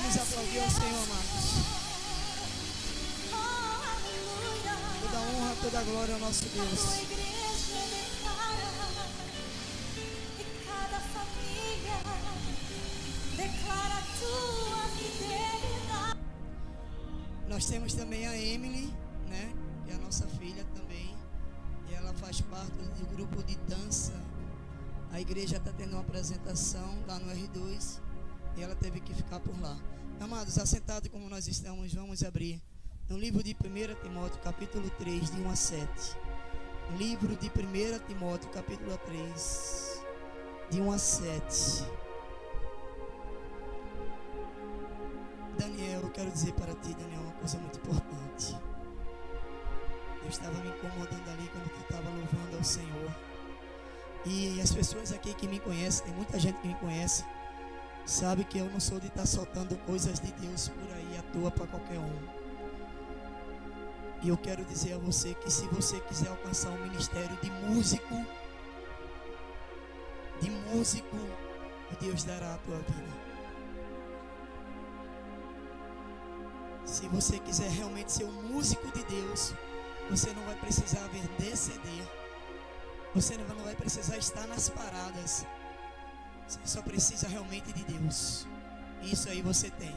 Vamos aplaudir ao Senhor, amados. Toda a honra, toda a glória ao nosso Deus. E cada família declara a tua fidelidade. Nós temos também a Emily, né? Que é a nossa filha também. E ela faz parte do grupo de dança. A igreja está tendo uma apresentação lá no R2 e ela teve que ficar por lá. Amados, assentados como nós estamos, vamos abrir no livro de 1 Timóteo, capítulo 3, de 1 a 7. Livro de 1 Timóteo, capítulo 3, de 1 a 7. Daniel, eu quero dizer para ti, Daniel, uma coisa muito importante. Eu estava me incomodando ali quando tu estava louvando ao Senhor. E as pessoas aqui que me conhecem, tem muita gente que me conhece, sabe que eu não sou de estar soltando coisas de Deus por aí à toa para qualquer um. E eu quero dizer a você que se você quiser alcançar um ministério de músico, Deus dará a tua vida. Se você quiser realmente ser um músico de Deus, você não vai precisar vender CD. Você não vai precisar estar nas paradas. Você só precisa realmente de Deus. Isso aí você tem.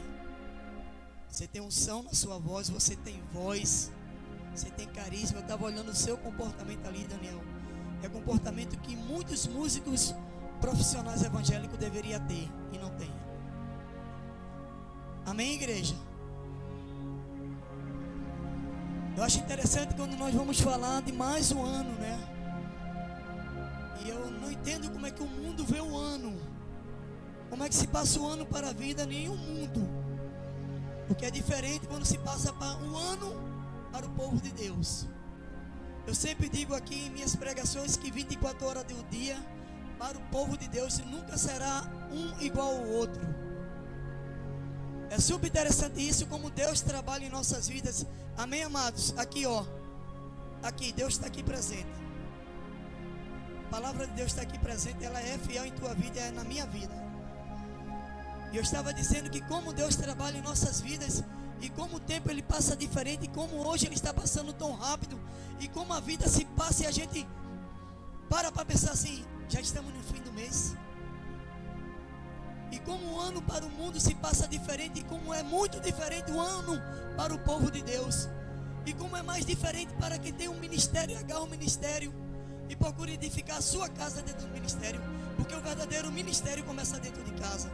Você tem unção na sua voz, você tem voz, você tem carisma. Eu estava olhando o seu comportamento ali, Daniel. É comportamento que muitos músicos profissionais evangélicos deveriam ter e não tem. Amém, igreja? Eu acho interessante quando nós vamos falar de mais um ano, né? E eu não entendo como é que o mundo vê o ano. Como é que se passa o ano para a vida em um mundo. Porque é diferente quando se passa um ano para o povo de Deus. Eu sempre digo aqui em minhas pregações que 24 horas do dia para o povo de Deus nunca será um igual ao outro. É super interessante isso, como Deus trabalha em nossas vidas. Amém, amados? Aqui, ó. Aqui, Deus está aqui presente. A palavra de Deus está aqui presente. Ela é fiel em tua vida, é na minha vida. E eu estava dizendo que como Deus trabalha em nossas vidas, e como o tempo ele passa diferente, e como hoje ele está passando tão rápido, e como a vida se passa e a gente para pensar assim, já estamos no fim do mês. E como o ano para o mundo se passa diferente, e como é muito diferente o ano para o povo de Deus, e como é mais diferente para quem tem um ministério, agarra um ministério e procura edificar a sua casa dentro do ministério, porque o verdadeiro ministério começa dentro de casa.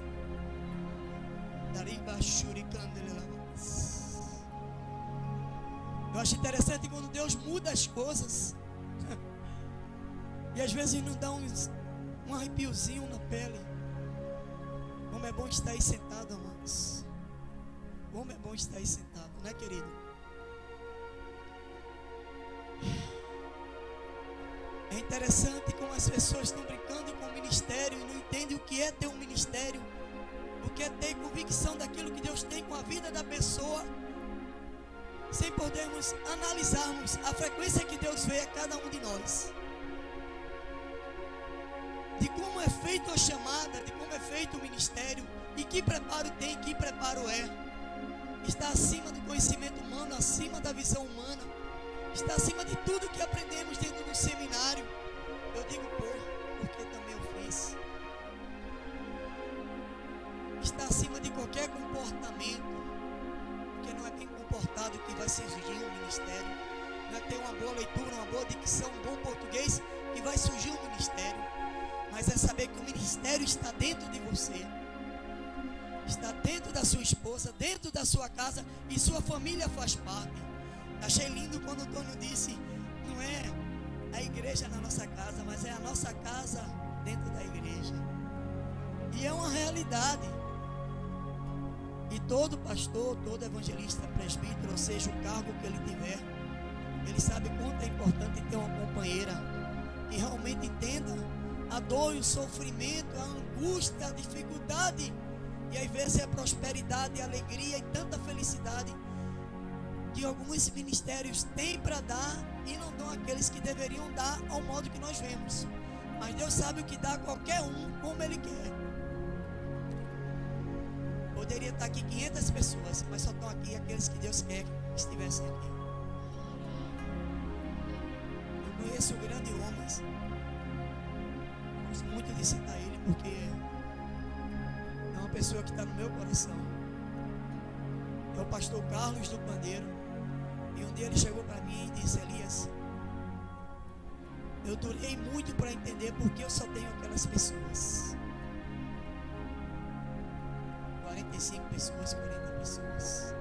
Eu acho interessante quando Deus muda as coisas e às vezes nos dá um arrepiozinho na pele. Como é bom estar aí sentado, amados. Como é bom estar aí sentado, né, querido? É interessante como as pessoas estão brincando com o ministério e não entendem o que é ter um ministério, o que é ter convicção daquilo que Deus tem com a vida da pessoa, sem podermos analisarmos a frequência que Deus vê a cada um de nós, de como é feita a chamada, de como é feito o ministério, e que preparo tem, que preparo é. Está acima do conhecimento humano, acima da visão humana, está acima de tudo que aprendemos dentro do seminário. Eu digo porque também eu fiz. Está acima de qualquer comportamento, porque não é bem comportado que vai surgir um ministério. Não é ter uma boa leitura, uma boa dicção, um bom português que vai surgir um ministério. Mas é saber que o ministério está dentro de você, está dentro da sua esposa, dentro da sua casa, e sua família faz parte. Achei lindo quando o Antônio disse, não é a igreja na nossa casa, mas é a nossa casa dentro da igreja. E é uma realidade. E todo pastor, todo evangelista, presbítero, ou seja, o cargo que ele tiver, ele sabe quanto é importante ter uma companheira que realmente entenda a dor e o sofrimento, a angústia, a dificuldade, e às vezes é prosperidade, alegria e tanta felicidade que alguns ministérios têm para dar e não dão aqueles que deveriam dar ao modo que nós vemos. Mas Deus sabe o que dá a qualquer um como Ele quer. Poderia estar aqui 500 pessoas, mas só estão aqui aqueles que Deus quer que estivessem aqui. Eu conheço o grande homem, gosto muito de citar ele, porque é uma pessoa que está no meu coração. É o pastor Carlos do Pandeiro. E um dia ele chegou para mim e disse: Elias, eu durei muito para entender porque eu só tenho aquelas pessoas. 45 pessoas, 40 pessoas.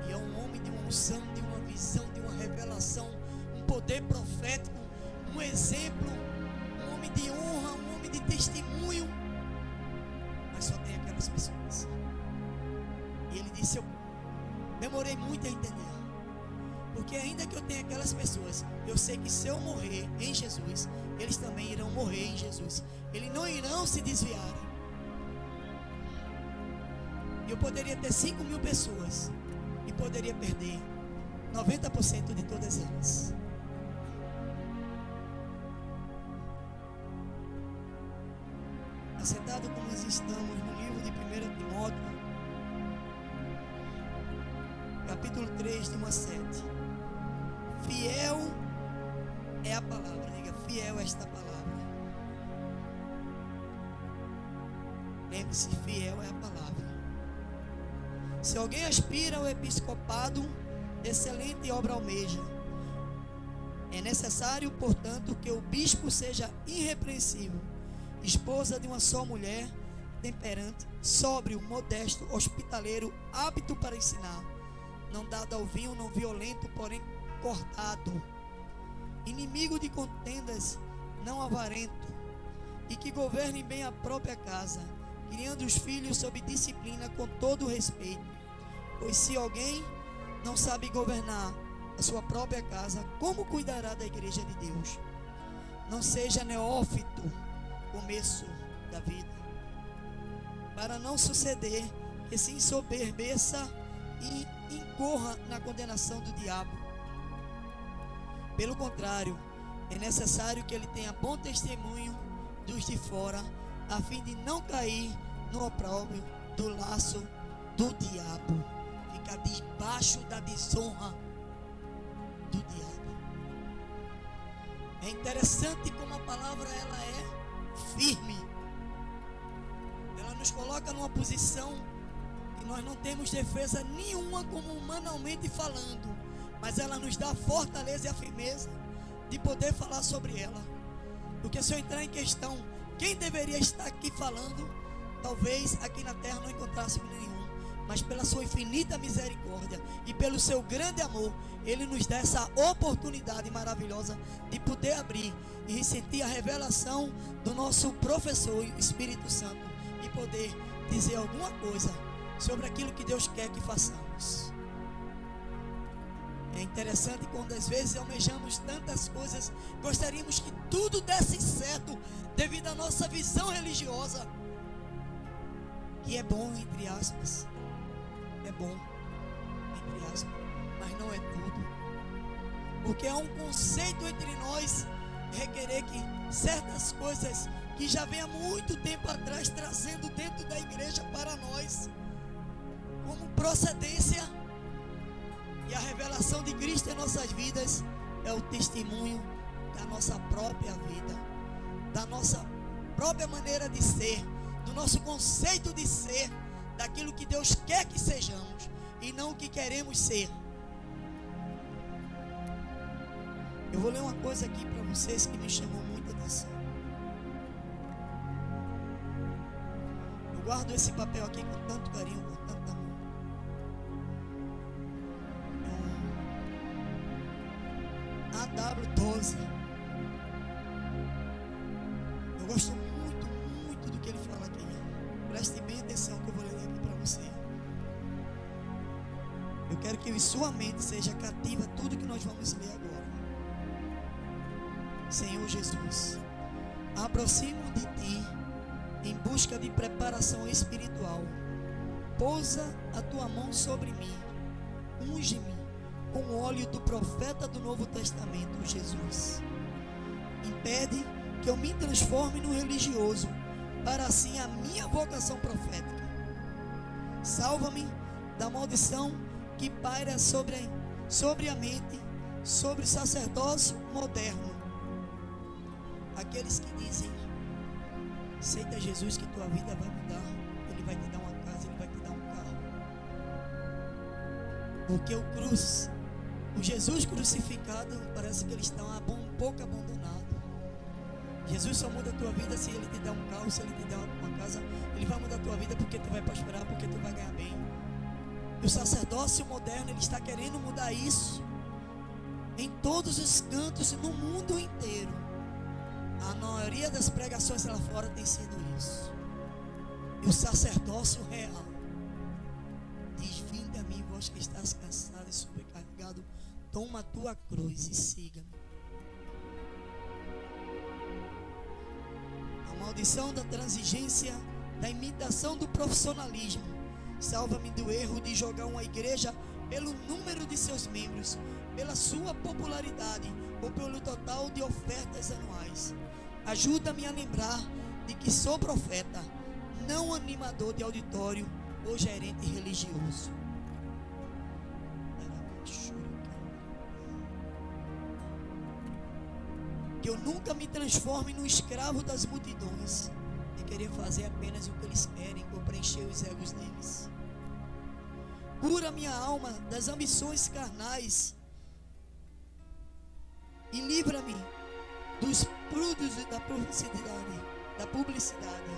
E é um homem de uma unção, de uma visão, de uma revelação, um poder profético, um exemplo, um homem de honra, um homem de testemunho. Mas só tem aquelas pessoas. E ele disse: eu demorei muito a entender. Porque ainda que eu tenha aquelas pessoas, eu sei que se eu morrer em Jesus, eles também irão morrer em Jesus. Eles não irão se desviar. Eu poderia ter 5.000 pessoas e poderia perder 90% de todas elas. Assentado como nós estamos no livro de 1 Timóteo, capítulo 3, de 1 a 7. Fiel é a palavra, diga, fiel é esta palavra. Lembre-se, fiel é a palavra. Se alguém aspira ao episcopado, excelente obra almeja. É necessário, portanto, que o bispo seja irrepreensível, esposa de uma só mulher, temperante, sóbrio, modesto, hospitaleiro, apto para ensinar, não dado ao vinho, não violento, porém cortado, inimigo de contendas, não avarento, e que governe bem a própria casa, criando os filhos sob disciplina com todo respeito. Pois se alguém não sabe governar a sua própria casa, como cuidará da igreja de Deus? Não seja neófito, começo da vida, para não suceder que se ensoberbeça e incorra na condenação do diabo. Pelo contrário, é necessário que ele tenha bom testemunho dos de fora, a fim de não cair no opróbrio do laço do diabo, ficar debaixo da desonra do diabo. É interessante como a palavra ela é firme. Ela nos coloca numa posição que nós não temos defesa nenhuma como humanamente falando, mas ela nos dá a fortaleza e a firmeza de poder falar sobre ela. Porque se eu entrar em questão quem deveria estar aqui falando, talvez aqui na terra não encontrasse nenhum, mas pela sua infinita misericórdia e pelo seu grande amor, Ele nos dá essa oportunidade maravilhosa de poder abrir e sentir a revelação do nosso professor, o Espírito Santo, e poder dizer alguma coisa sobre aquilo que Deus quer que façamos. É interessante quando às vezes almejamos tantas coisas, gostaríamos que tudo desse certo devido à nossa visão religiosa, que é bom, entre aspas, é bom, entre aspas, mas não é tudo, porque é um conceito entre nós requerer que certas coisas que já vem há muito tempo atrás trazendo dentro da igreja para nós como procedência. E a revelação de Cristo em nossas vidas é o testemunho da nossa própria vida, da nossa própria maneira de ser, do nosso conceito de ser, daquilo que Deus quer que sejamos e não o que queremos ser. Eu vou ler uma coisa aqui para vocês que me chamou muita atenção. Eu guardo esse papel aqui com tanto carinho, com tanto amor. AW12. Eu gosto muito do que ele fala aqui. Preste bem atenção que eu vou ler aqui para você. Eu quero que em sua mente seja cativa tudo que nós vamos ler agora. Senhor Jesus, aproximo de ti em busca de preparação espiritual. Pousa a tua mão sobre mim, unge-me com o óleo do profeta do Novo Testamento, Jesus. Impede que eu me transforme no religioso, para assim a minha vocação profética Salva-me da maldição que paira sobre a mente, sobre o sacerdócio moderno. Aqueles que dizem: aceita Jesus que tua vida vai mudar, Ele vai te dar uma casa, Ele vai te dar um carro. Porque o Jesus crucificado, parece que ele está um pouco abandonado. Jesus só muda a tua vida se Ele te der um carro, se Ele te der uma casa. Ele vai mudar a tua vida porque tu vai prosperar, porque tu vai ganhar bem. E o sacerdócio moderno, ele está querendo mudar isso em todos os cantos, no mundo inteiro. A maioria das pregações lá fora tem sido isso. E o sacerdócio real diz: vinde a mim, vós que estás cansado e sobrecarregado, toma a tua cruz e siga-me. A maldição da transigência, da imitação do profissionalismo. Salva-me do erro de jogar uma igreja pelo número de seus membros, pela sua popularidade ou pelo total de ofertas anuais. Ajuda-me a lembrar de que sou profeta, não animador de auditório ou gerente religioso. Que eu nunca me transforme num escravo das multidões e querer fazer apenas o que eles querem ou preencher os egos deles. Cura minha alma das ambições carnais e livra-me dos prudos da publicidade.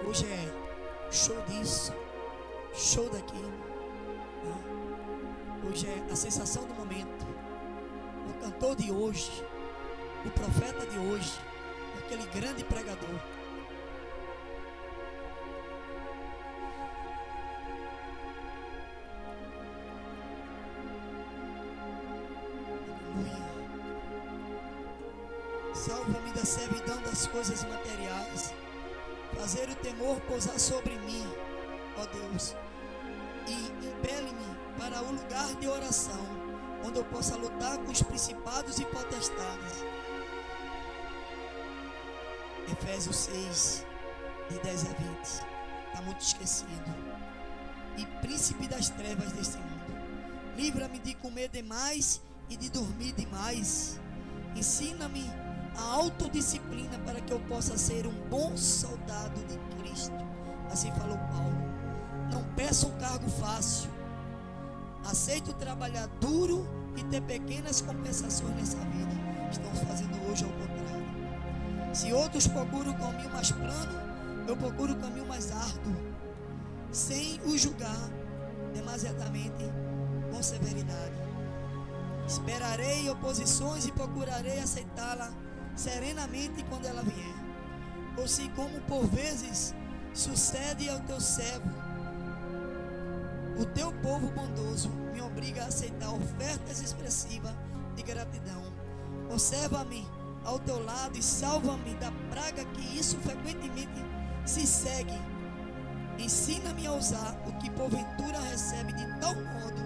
Hoje é show disso, show daquilo, né? Hoje é a sensação do momento. O cantor de hoje, o profeta de hoje, aquele grande pregador. Salva-me da servidão das coisas materiais, fazer o temor pousar sobre mim, ó Deus, e impele-me para o lugar de oração, onde eu possa lutar com os principados e potestades. Efésios 6, de 10 a 20, está muito esquecido. E príncipe das trevas deste mundo, livra-me de comer demais e de dormir demais. Ensina-me a autodisciplina para que eu possa ser um bom soldado de Cristo. Assim falou Paulo. Não peço um cargo fácil. Aceito trabalhar duro e ter pequenas compensações nessa vida. Estão fazendo hoje ao contrário. Se outros procuram o caminho mais plano, eu procuro o caminho mais árduo, sem o julgar demasiadamente com severidade. Esperarei oposições e procurarei aceitá-la serenamente quando ela vier. Ou se, como por vezes sucede ao teu servo, o teu povo bondoso me obriga a aceitar ofertas expressivas de gratidão. Conserva-me ao teu lado e salva-me da praga que isso frequentemente se segue. Ensina-me a usar o que porventura recebe de tal modo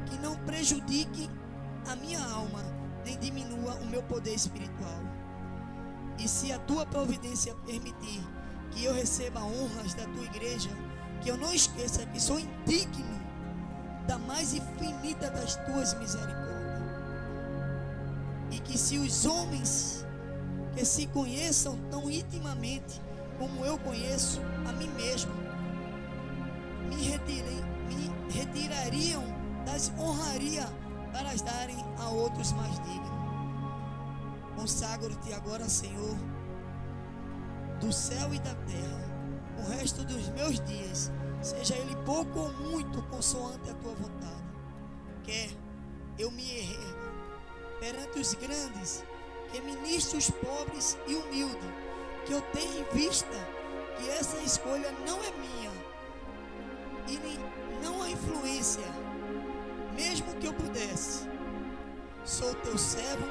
que não prejudique a minha alma, nem diminua o meu poder espiritual. E se a tua providência permitir que eu receba honras da tua igreja, que eu não esqueça que sou indigno da mais infinita das tuas misericórdias. E que se os homens que se conheçam tão intimamente como eu conheço a mim mesmo, me retirariam das honrarias para as darem a outros mais dignos. Consagro-te agora, Senhor, do céu e da terra, o resto dos meus dias, seja ele pouco ou muito, consoante a tua vontade. Quer eu me errega perante os grandes, que ministre os pobres e humildes, que eu tenha em vista que essa escolha não é minha e nem não a influência, mesmo que eu pudesse. Sou teu servo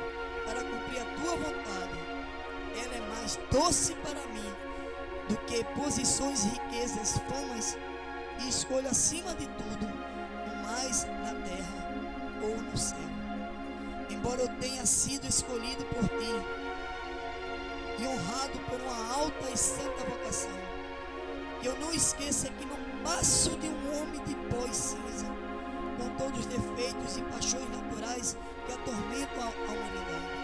para cumprir a tua vontade. Ela é mais doce para mim do que posições, riquezas, famas, e escolho acima de tudo o mais na terra ou no céu. Embora eu tenha sido escolhido por ti e honrado por uma alta e santa vocação, que eu não esqueça que não passo de um homem de pó e cinza, com todos os defeitos e paixões naturais que atormentam a humanidade.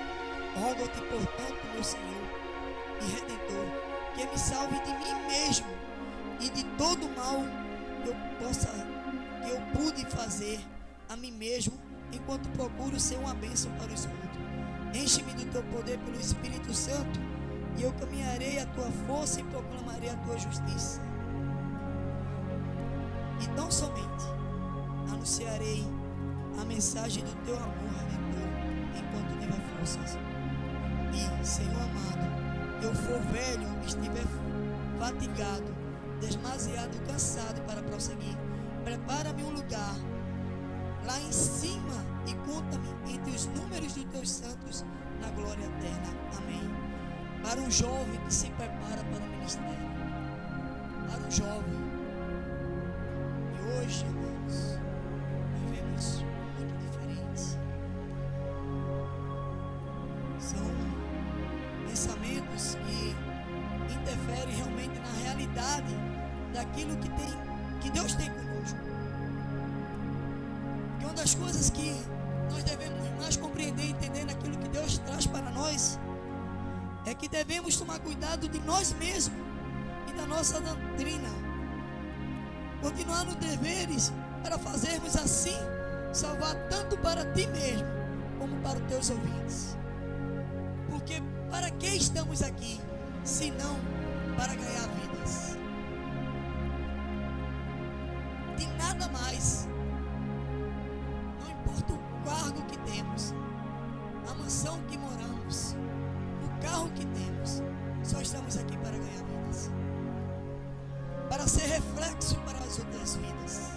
Rogo-te, portanto, meu Senhor e Redentor, que me salve de mim mesmo e de todo o mal que eu pude fazer a mim mesmo, enquanto procuro ser uma bênção para os outros. Enche-me do teu poder pelo Espírito Santo, e eu caminharei a tua força e proclamarei a tua justiça. E tão somente anunciarei a mensagem do teu amor, Redentor, enquanto tiver forças. E, Senhor amado, eu for velho, estiver fatigado, demasiado cansado para prosseguir, prepara-me um lugar lá em cima e conta-me entre os números dos teus santos na glória eterna. Amém. Para um jovem que se prepara para o ministério, para um jovem. E hoje, irmãos, vivemos muito diferentes. São pensamentos que interferem realmente na realidade daquilo que Deus tem conosco. E uma das coisas que nós devemos mais compreender e entender naquilo que Deus traz para nós é que devemos tomar cuidado de nós mesmos e da nossa doutrina. Continuar nos deveres para fazermos assim, salvar tanto para ti mesmo como para os teus ouvintes. Porque para que estamos aqui, se não para ganhar vidas? De nada mais. Não importa o cargo que temos, a mansão que moramos, o carro que temos, só estamos aqui para ganhar vidas, para ser reflexo para as outras vidas.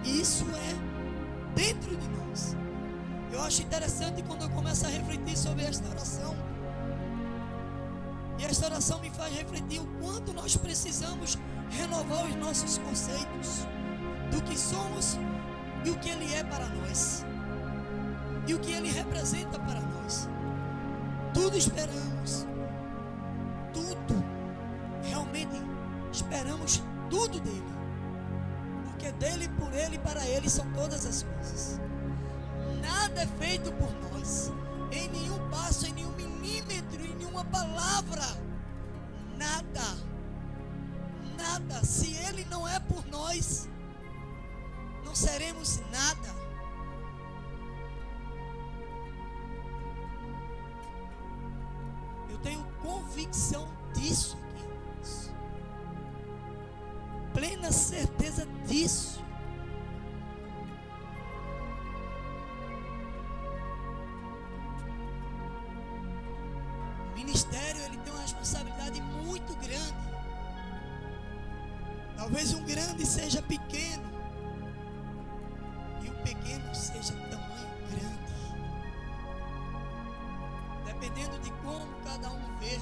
E isso é dentro de nós. Eu acho interessante quando eu começo a refletir sobre esta oração. E esta oração me faz refletir o quanto nós precisamos renovar os nossos conceitos do que somos e o que Ele é para nós, e o que Ele representa para nós. Tudo esperamos, tudo, realmente esperamos tudo dEle, porque dEle, por Ele e para Ele são todas as coisas. Nada é feito por nós, em nenhum passo, em nenhum milímetro, em nenhuma palavra, nada, nada. Se Ele não é por nós, não seremos nada. Eu tenho convicção disso aqui, irmãos. Plena certeza disso. O ministério, ele tem uma responsabilidade muito grande. Talvez um grande seja pequeno e o pequeno seja tamanho grande, dependendo de como cada um vê.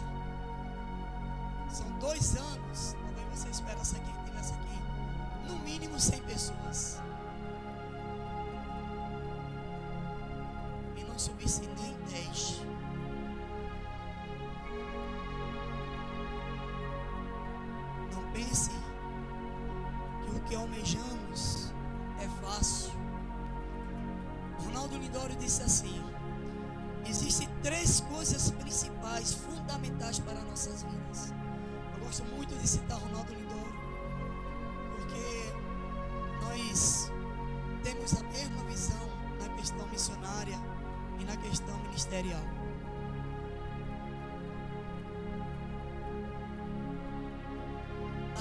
São 2 anos, talvez você esperasse aqui, que tivesse aqui no mínimo 100 pessoas e não subisse nem 10. Não pense que o que almejamos é fácil. Ronaldo Lindório disse assim: existem 3 coisas principais, fundamentais para nossas vidas. Eu gosto muito de citar Ronaldo Lindório, porque nós temos a mesma visão na questão missionária e na questão ministerial.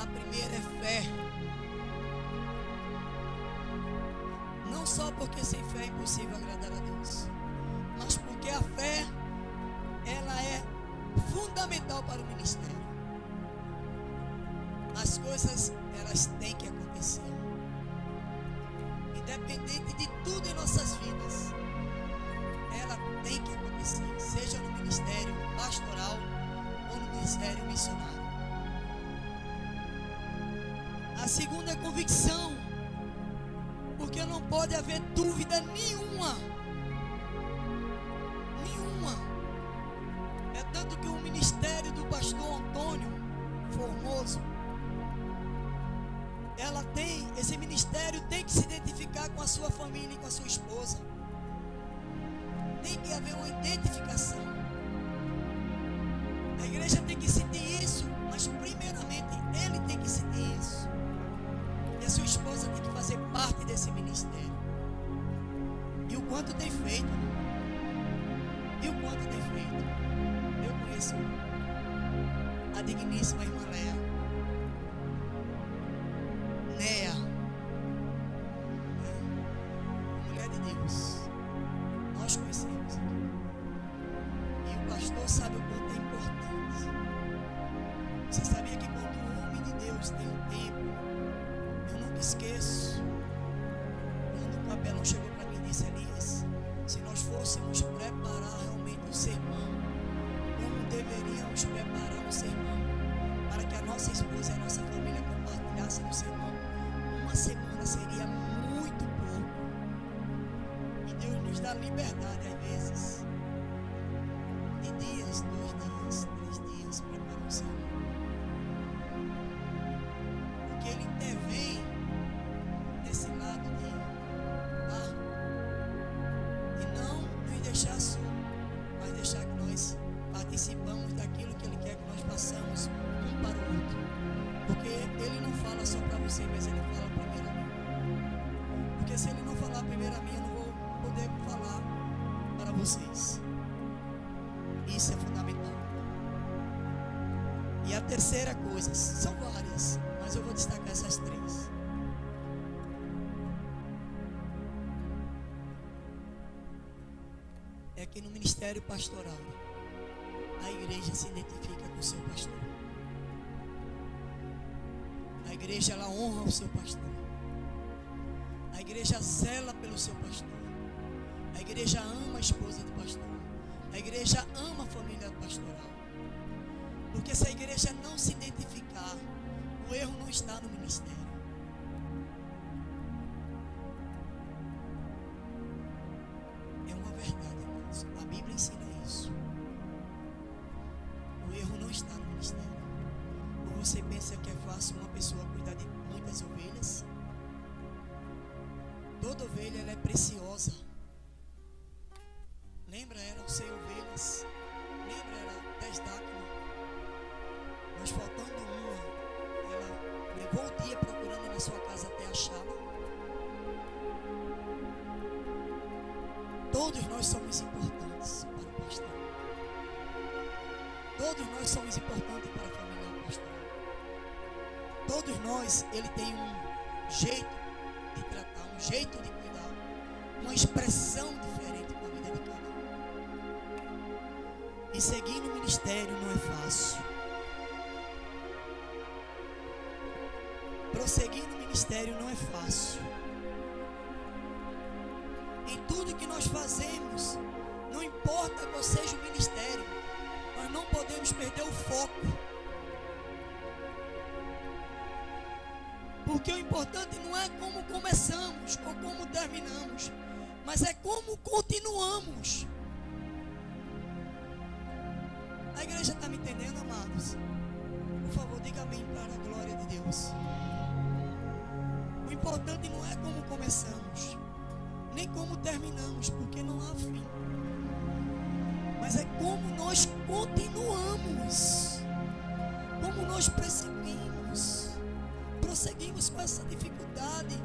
A primeira é fé. Não só porque sem fé é impossível agradar a Deus, mas porque a fé, ela é fundamental para o ministério. As coisas, elas têm que acontecer, independente de tudo em nossas vidas. Ela tem que acontecer, seja no ministério pastoral ou no ministério missionário. A segunda é convicção, porque não pode haver dúvida nenhuma. É tanto que o ministério do pastor Antônio Formoso, esse ministério tem que se identificar com a sua família e com a sua esposa. Tem que haver uma identificação. A igreja tem que sentir isso, mas primeiramente ele tem que sentir isso. E a sua esposa tem que fazer parte desse ministério. E o quanto tem feito? E o quanto tem feito? Eu conheço a digníssima irmã Néa, mulher de Deus. Nós conhecemos. E o pastor sabe o quanto é importante. Você sabia que quando o homem de Deus tem um tempo, eu nunca esqueço, quando o capelão chegou para mim e disse: Elias, se nós fôssemos preparar realmente o sermão, como deveríamos preparar o sermão, para que a nossa esposa e a nossa família compartilhassem o sermão, uma semana seria muito pouco. E Deus nos dá liberdade às vezes, de dias, 2 dias, 3 dias, preparar o sermão. Porque Ele intervém nesse lado de não nos deixar só, mas deixar que nós participamos daquilo que Ele quer que nós façamos um para o outro. Porque Ele não fala só para você, mas Ele fala primeiro a mim. Porque se Ele não falar primeiro a mim, eu não vou poder falar para vocês. Isso é fundamental. E a terceira coisa, são várias, mas eu vou destacar essas 3. É que no ministério pastoral, a igreja se identifica com o seu pastor. A igreja, ela honra o seu pastor. A igreja zela pelo seu pastor. A igreja ama a esposa do pastor. A igreja ama a família pastoral. Porque se a igreja não se identificar, o erro não está no ministério. É uma verdade, irmãos. A Bíblia ensina isso. O erro não está no ministério. Ou você pensa que é fácil uma pessoa cuidar de muitas ovelhas? Toda ovelha, ela é preciosa. Lembra, eram 100 ovelhas. Lembra, era 10 dáquilos. Mas faltando uma, ela levou o dia procurando na sua casa até achá-la. Todos nós somos importantes para o pastor. Todos nós somos importantes para a família pastoral. Todos nós, ele tem um jeito de tratar, um jeito de cuidar, uma expressão diferente para a vida de cada um. E seguir no ministério não é fácil. Prosseguir no ministério não é fácil. Em tudo que nós fazemos, não importa qual seja o ministério, nós não podemos perder o foco. Porque o importante não é como começamos ou como terminamos, mas é como continuamos. A igreja está me entendendo, amados? Por favor, diga amém para a glória de Deus. O importante não é como começamos, nem como terminamos, porque não há fim. Mas é como nós continuamos, como nós prosseguimos com essa dificuldade,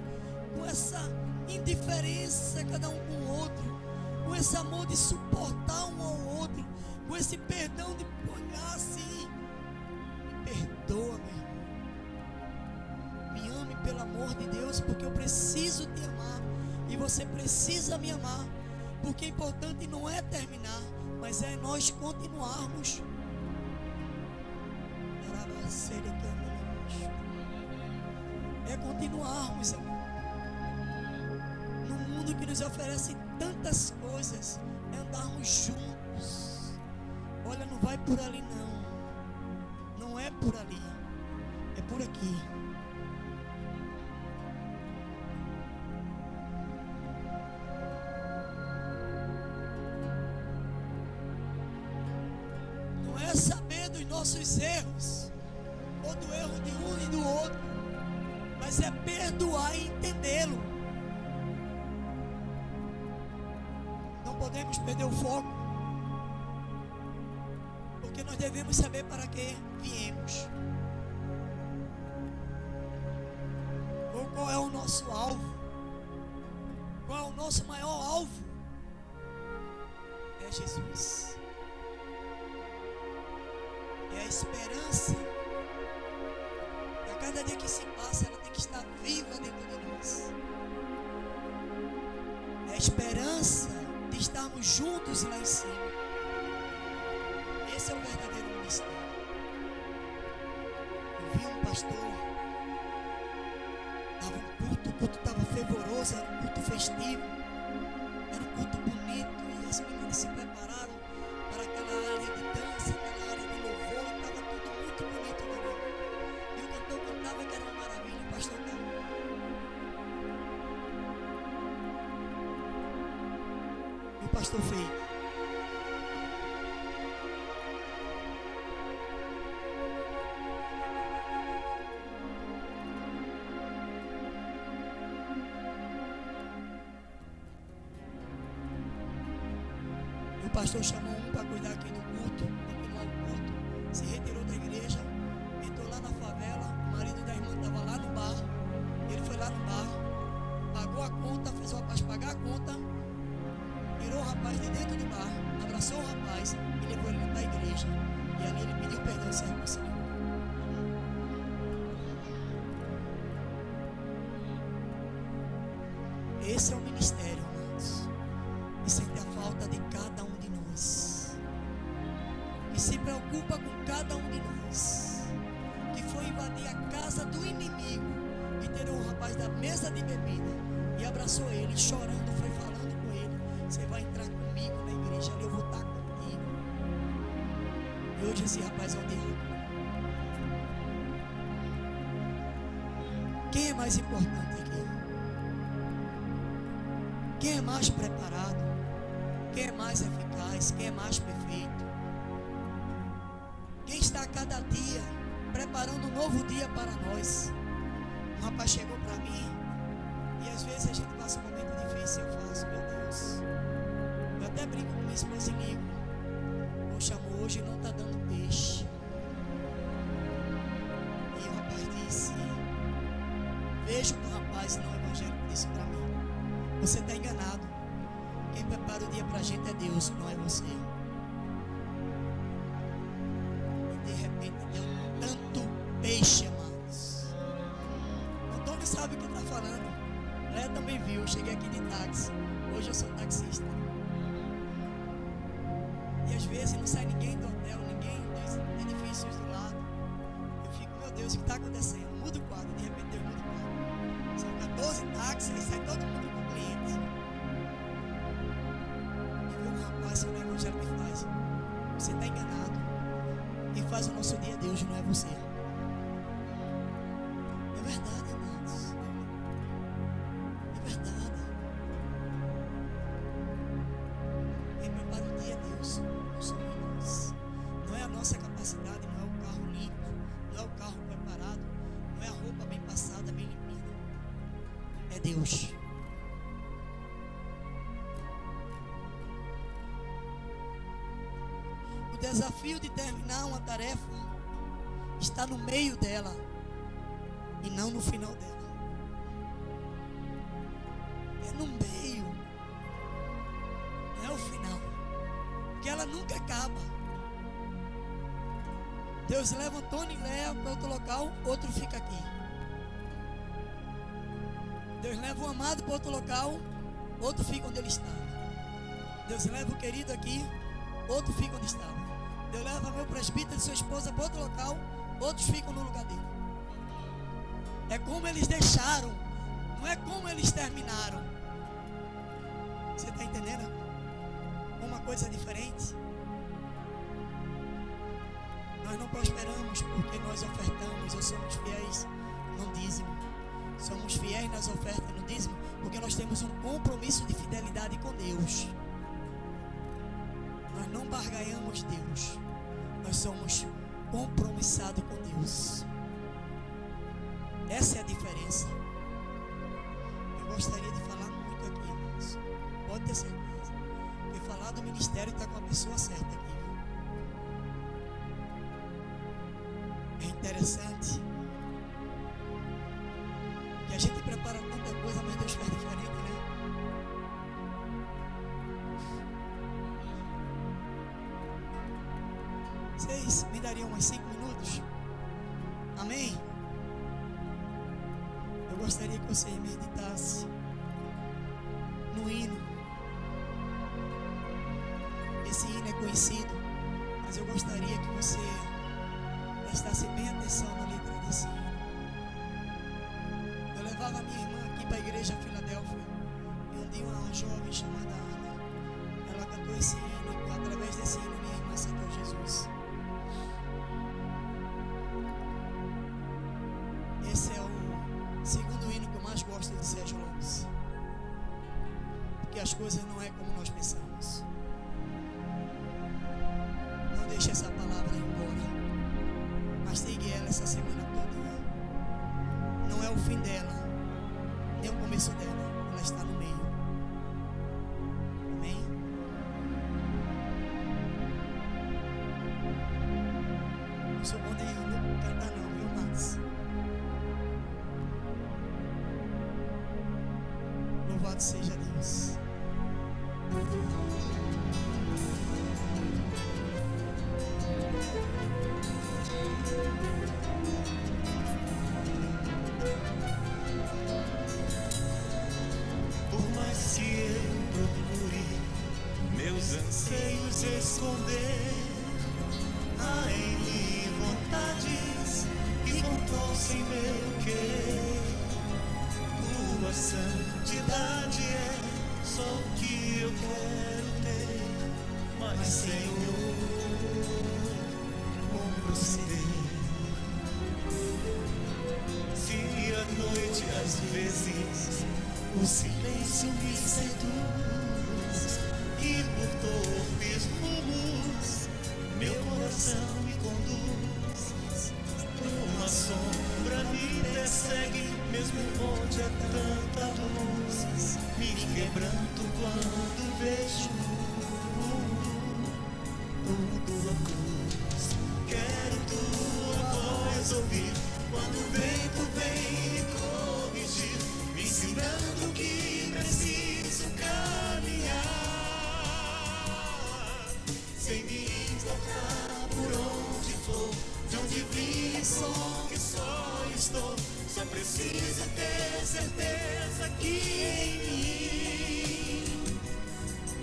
com essa indiferença cada um com o outro, com esse amor de suportar um ao outro, com esse perdão de olhar assim: me perdoa, meu irmão, me ame pelo amor de Deus, porque eu preciso te amar e você precisa me amar, porque o importante não é terminar, mas é nós continuarmos. É continuarmos, amor. No mundo que nos oferece tantas coisas, é andarmos juntos. Olha, não vai por ali não. Não é por ali, é por aqui. Não é saber dos nossos erros, ou do erro de um e do outro, mas Deus é perdoar e entendê-lo. Não podemos perder o foco, porque nós devemos saber para que viemos. Ou qual é o nosso alvo? Qual é o nosso maior alvo? É Jesus. É a esperança. E a cada dia que se passa, ela tem que estar viva dentro de nós. É a esperança de estarmos juntos lá em cima. Esse é o verdadeiro ministério. Eu vi um pastor, estava um culto, o culto estava fervoroso, era um culto festivo, era um culto bonito, e as meninas se prepararam para aquela área de dança, aquela área de louvor, e estava tudo muito bonito ali. E o cantor cantava que era uma maravilha, o pastor estava. E o pastor fez. O pastor chamou um para cuidar aqui do culto, continuar o culto, se retirou da igreja, entrou lá na favela, o marido da irmã estava lá no bar, ele foi lá no bar, pagou a conta, fez o rapaz pagar a conta, tirou o rapaz de dentro do bar, abraçou o rapaz e levou ele para a igreja, e ali ele pediu perdão e se reconciliou. Esse é o ministério, irmãos, e sente a falta de cada um de nós, e se preocupa com cada um de nós, que foi invadir a casa do inimigo e tirou um rapaz da mesa de bebida e abraçou ele, chorando, foi falando com ele: você vai entrar comigo na igreja, ali eu vou estar contigo. E hoje esse rapaz é o diabo. Quem é mais importante aqui? Quem é mais preparado? Quem é mais eficaz? Quem é mais perfeito? Quem está a cada dia preparando um novo dia para nós? Um rapaz chegou para mim, e às vezes a gente passa um momento difícil, eu faço, meu Deus, eu até brinco com minha esposa e ligo: poxa amor, hoje não está dando peixe. E o rapaz disse, vejo que o rapaz não evangélico disse para mim: você está enganado, quem prepara o dia para a gente é Deus, não é você. E de repente deu tanto peixe, amados. Antônio sabe o que está falando. Léa também viu, eu cheguei aqui de táxi, hoje eu sou taxista. E às vezes não sai ninguém do hotel, ninguém dos edifícios do lado. Eu fico, meu Deus, o que está acontecendo? Muda o quadro, de repente Deus muda o quadro. São 14 táxis, aí sai todo mundo com clientes. E vê um rapaz que o evangelho que faz: você está enganado, quem faz o nosso dia é Deus, não é você. É verdade, irmãos, é verdade. Quem prepara o dia é Deus, não somos nós. Não é a nossa capacidade, não é o carro limpo, não é o carro preparado, não é a roupa bem passada, bem limpinha. É Deus. O desafio de terminar uma tarefa está no meio dela e não no final dela. É no meio, não é o final, porque ela nunca acaba. Deus leva Antônio e Léa para outro local, outro fica aqui. Deus leva o amado para outro local, outro fica onde ele estava. Deus leva o querido aqui, outro fica onde estava. Deus leva meu presbítero e sua esposa para outro local, outros ficam no lugar dele. É como eles deixaram, não é como eles terminaram. Você está entendendo? Uma coisa diferente. Nós não prosperamos porque nós ofertamos ou somos fiéis no dízimo. Somos fiéis nas ofertas e no dízimo porque nós temos um compromisso de fidelidade com Deus. Nós não barganhamos Deus, nós somos compromissados com Deus. Essa é a diferença. Eu gostaria de falar muito aqui, irmãos. Pode ter certeza. Porque falar do ministério está com a pessoa certa aqui. É interessante que a gente prepara tanta coisa, mas Deus faz diferente, né? Vocês me dariam uns 5 minutos? Amém? Eu gostaria que vocês meditassem no hino. Esse hino é conhecido, mas eu gostaria que você prestasse bem atenção na letra desse hino. Eu levava a minha irmã aqui para a igreja Filadélfia, e um dia uma jovem chamada Ana, ela cantou esse hino, e através desse hino minha irmã aceitou Jesus. Esse é o segundo hino que eu mais gosto de Sérgio Lopes, porque as coisas não é como nós pensamos. Não deixe essa palavra ir embora. Mastigue ela essa semana toda. Não é o fim dela, nem o começo dela. Ela está no meio. Amém? Não sou bom de cantar não, viu, Max? Louvado seja Deus. Por mais que eu procure meus anseios esconder, há em mim vontades que compulsem meu querer. Tua santidade é só o que eu quero ter, mas Senhor, como proceder? Se à noite às vezes o silêncio me seduz e por torpes rumos meu coração me conduz, uma sombra me persegue mesmo onde há tanta luz, me quebranto quando vejo tua cruz. Quero tua voz ouvir quando o vento vem me corrigir, me ensinando que preciso caminhar, sem me importar por onde for, de onde vim, sou que só estou. Só preciso ter certeza que em mim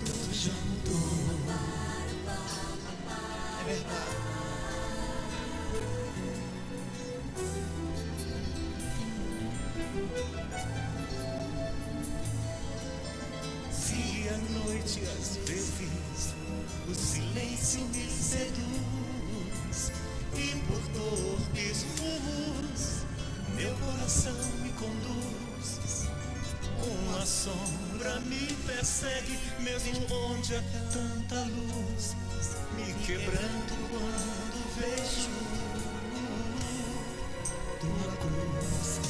tudo já mudou. É verdade. Se à noite às vezes o silêncio me seduz e por torpes rumos meu coração me conduz, uma sombra me persegue mesmo onde há tanta luz, me quebranto quando vejo tua cruz.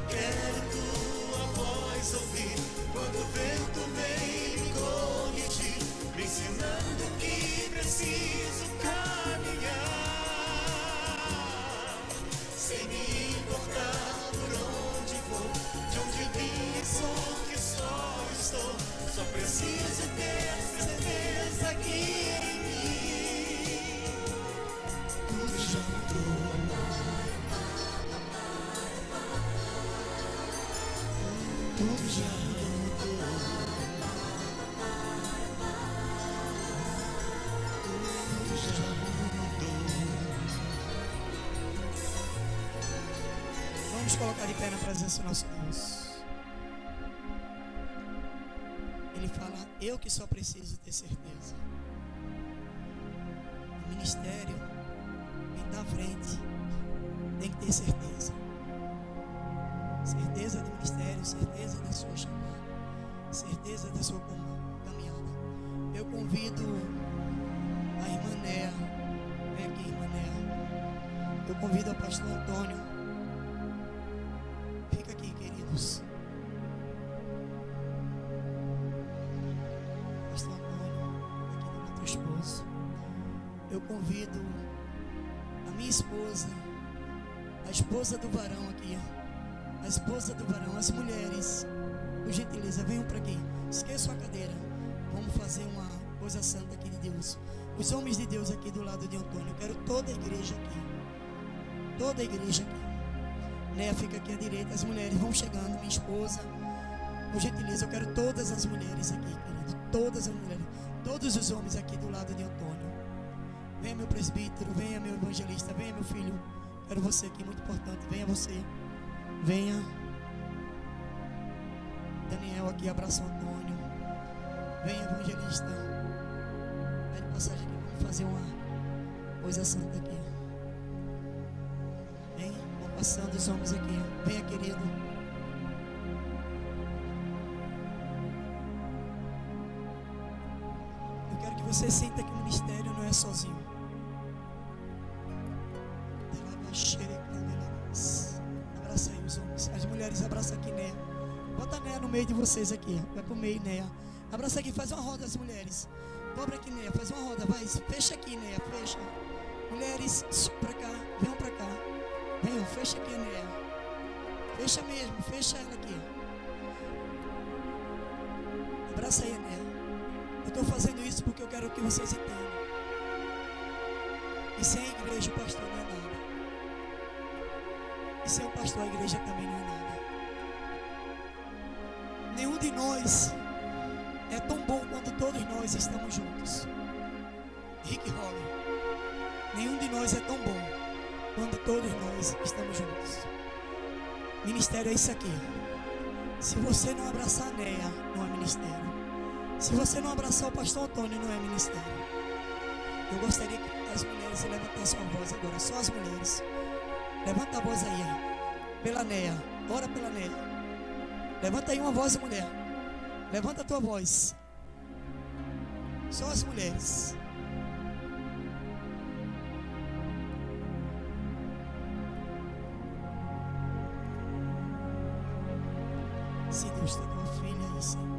Quero tua voz ouvir quando o vento vem me corrigir, me ensinando que preciso caminhar, sem me importar por onde vou, de onde vim, sou que só estou. Só preciso ter certeza que em mim tudo já mudou. Tudo já mudou. Tudo já mudou. Vamos colocar de pé na presença do nosso Deus. Ele fala: eu que só preciso ter certeza. O ministério, quem está à frente, tem que ter certeza. Certeza do ministério, certeza da sua chamada, certeza da sua caminhada. Eu convido a irmã Néa, vem aqui, irmã Néa. Eu convido o pastor Antônio Jesus. Pastor Antônio, aqui do teu esposo. Eu convido a minha esposa, a esposa do varão aqui, a esposa do varão, as mulheres, por gentileza, venham para aqui. Esqueça a cadeira. Vamos fazer uma coisa santa aqui de Deus. Os homens de Deus aqui do lado de Antônio. Eu quero toda a igreja aqui. Toda a igreja aqui. Néia fica aqui à direita. As mulheres vão chegando. Minha esposa. Por gentileza, eu quero todas as mulheres aqui, querido. Todas as mulheres. Todos os homens aqui do lado de Antônio. Venha meu presbítero. Venha meu evangelista. Venha meu filho. Quero você aqui, muito importante. Venha você. Venha. Daniel aqui, abraça o Antônio. Venha evangelista. Pede passagem aqui, vamos fazer uma coisa santa aqui. Vem, vão passando os homens aqui. Venha, querido. Eu quero que você sinta que o ministério não é sozinho. Abraça aí os homens. As mulheres abraçam aqui, Néia. Bota a Néia no meio de vocês aqui. Vai pro meio, Néia. Abraça aqui, faz uma roda as mulheres. Dobra aqui, Néia, faz uma roda, vai. Fecha aqui, Néia, fecha. Mulheres, pra cá, venham pra cá. Venham, fecha aqui, Néia. Fecha mesmo, fecha ela aqui. Abraça aí, Néia. Eu estou fazendo isso porque eu quero que vocês entendam. E sem a igreja, o pastor não é nada. E sem o pastor, a igreja também não é nada. Nenhum de nós é tão bom quando todos nós estamos juntos. Rick Holly. Nenhum de nós é tão bom quando todos nós estamos juntos. Ministério é isso aqui. Se você não abraçar a Néia, não é ministério. Se você não abraçar o pastor Antônio, não é ministério. Eu gostaria que as mulheres levantassem a voz agora. Só as mulheres. Levanta a voz aí. Pela Néia. Ora pela Néia. Levanta aí uma voz, mulher. Levanta a tua voz. Só as mulheres. Se Deus tem tua filha aí, Senhor.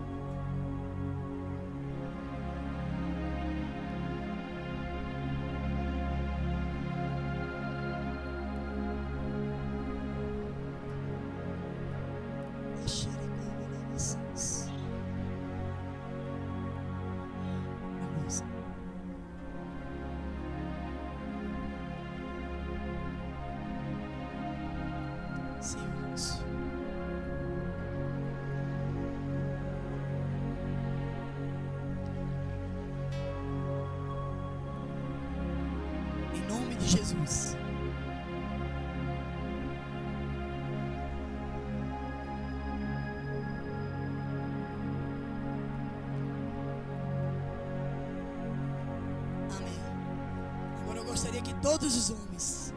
Jesus. Amém. Agora eu gostaria que todos os homens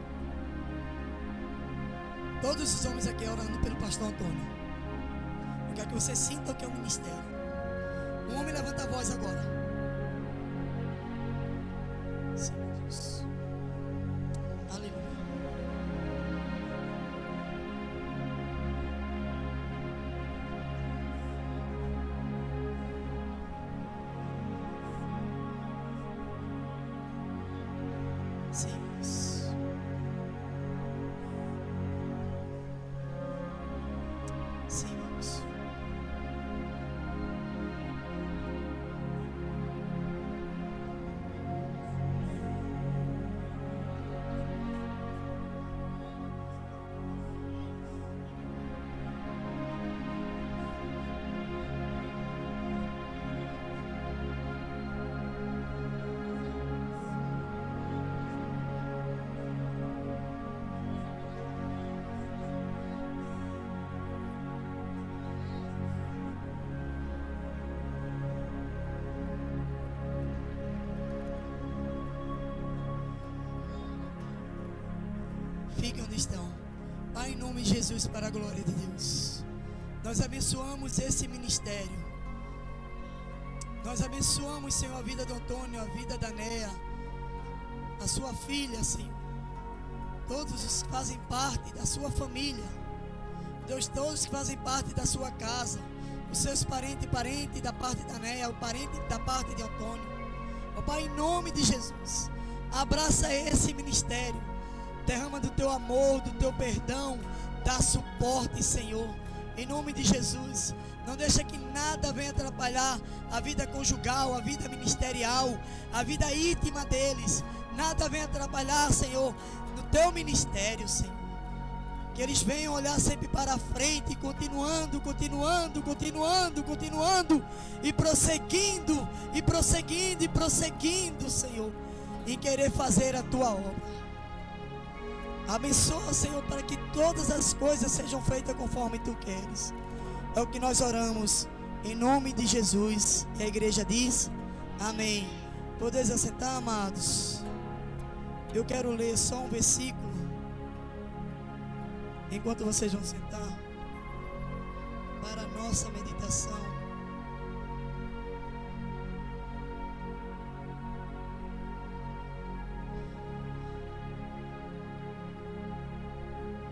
aqui orando pelo pastor Antônio. Eu quero que você sinta o que é o ministério. Um homem levanta a voz agora. Senhor Jesus. Fiquem onde estão. Pai, em nome de Jesus, para a glória de Deus, nós abençoamos esse ministério. Nós abençoamos, Senhor, a vida do Antônio, a vida da Néia, a sua filha, Senhor. Todos os que fazem parte da sua família. Deus, todos que fazem parte da sua casa, os seus parentes da parte da Néia, o parente da parte de Antônio. Ó Pai, em nome de Jesus, abraça esse ministério, derrama do teu amor, do teu perdão, dá suporte, Senhor, em nome de Jesus. Não deixa que nada venha atrapalhar a vida conjugal, a vida ministerial, a vida íntima deles. Nada venha atrapalhar, Senhor, no teu ministério, Senhor. Que eles venham olhar sempre para a frente, continuando, e prosseguindo, Senhor, em querer fazer a tua obra. Abençoa, Senhor, para que todas as coisas sejam feitas conforme tu queres. É o que nós oramos, em nome de Jesus. E a igreja diz, amém. Podeis assentar, amados. Eu quero ler só um versículo, enquanto vocês vão sentar, para a nossa meditação.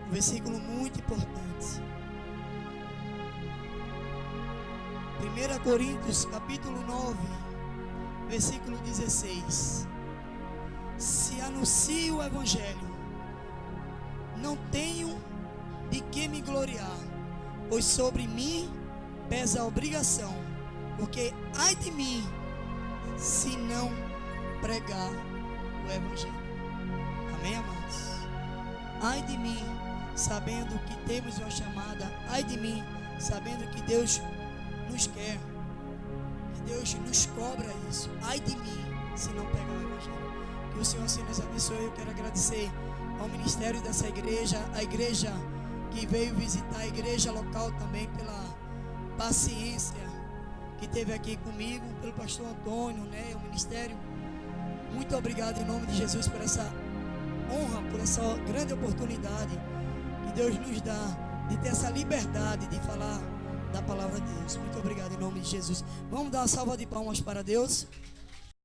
Um versículo muito importante. 1 Coríntios capítulo 9, versículo 16. Se anuncio o Evangelho, não tenho de que me gloriar, pois sobre mim pesa a obrigação, porque ai de mim se não pregar o Evangelho. Amém, amados? Ai de mim, sabendo que temos uma chamada. Ai de mim, sabendo que Deus nos quer, que Deus nos cobra isso. Ai de mim, se não pegar o Evangelho. Que o Senhor assim nos abençoe. Eu quero agradecer ao ministério dessa igreja, a igreja que veio visitar, a igreja local também, pela paciência que teve aqui comigo, pelo pastor Antônio, né, o ministério. Muito obrigado em nome de Jesus por essa honra, por essa grande oportunidade que Deus nos dá de ter essa liberdade de falar da palavra de Deus. Muito obrigado em nome de Jesus. Vamos dar uma salva de palmas para Deus.